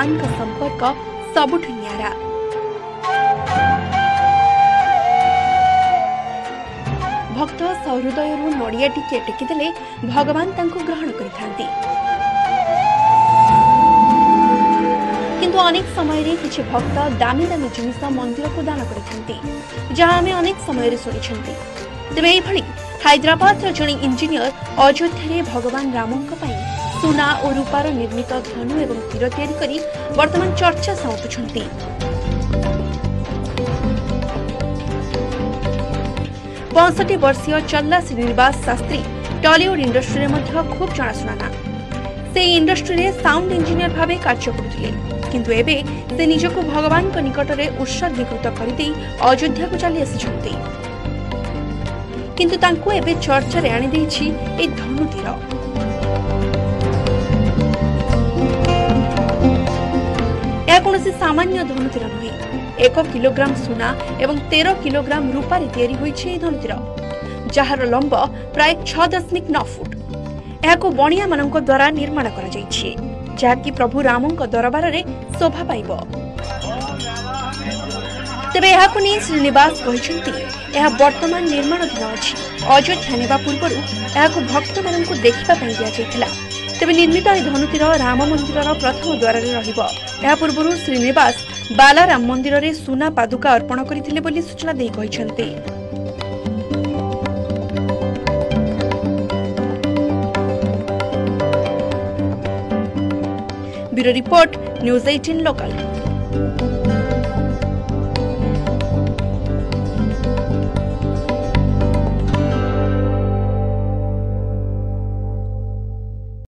भगवान का संपर्क सबुठ न्यारा। भक्त सहृदय नड़िया टिके टेकिदेले भगवान तांको ग्रहण करिथांती। किंतु अनेक समय रे किछि भक्त दामी दामी जिनिस मंदिर को दान करिथांती, जहां आमे अनेक समय रे सुनिछंती। तेबे एई भली हैदराबाद रो जणे इंजीनियर अयोध्या भगवान रामंक पई सुना और रूपार निर्मित धनु एवं तीर तैयारी करी वर्तमान चर्चा साउंटुछंती। 65 वर्षीय चल्ला श्रीनिवास शास्त्री टॉलीवुड इंडस्ट्री में खूब जनाशुना ना। से इंडस्ट्री रे साउंड इंजीनियर भावे कार्य करुथिले, किंतु एबे से निजको भगवान को निकट रे उत्सर्गीकृत करदे अयोध्या को चली आसिछंती। किंतु तांको एबे चर्चा रे आनी देछि ए धनु तीर। या कोनोसी सामान्य धनु तीर नुहे। 1 किलोग्राम सुना एवं 13 किलोग्राम रूपारी तैयारी होइछि धनुतीर, जार लंब प्राय 6.9 फुट। एहाको बणिया मानक द्वारा निर्माण करा जाइछि, जाकि प्रभु रामंक दरबार रे शोभा पाइबो। तेबे एहाको नै श्रीनिवास कहिसंती एहा वर्तमान निर्माणाधीन अछि। अयोध्या नेबा पूर्वरु एहाको भक्त मानक देखिबा पई दिया जाइथिला। तेबे निर्मित ए धनुतीर राम मंदिरर प्रथम द्वार रे रहिबो। एहा पूर्वरु श्रीनिवास बाला राम मंदिर रे सुना पादुका अर्पण करिथिले बोली सूचना देई कहिसंती। Bureau report, news 18 local.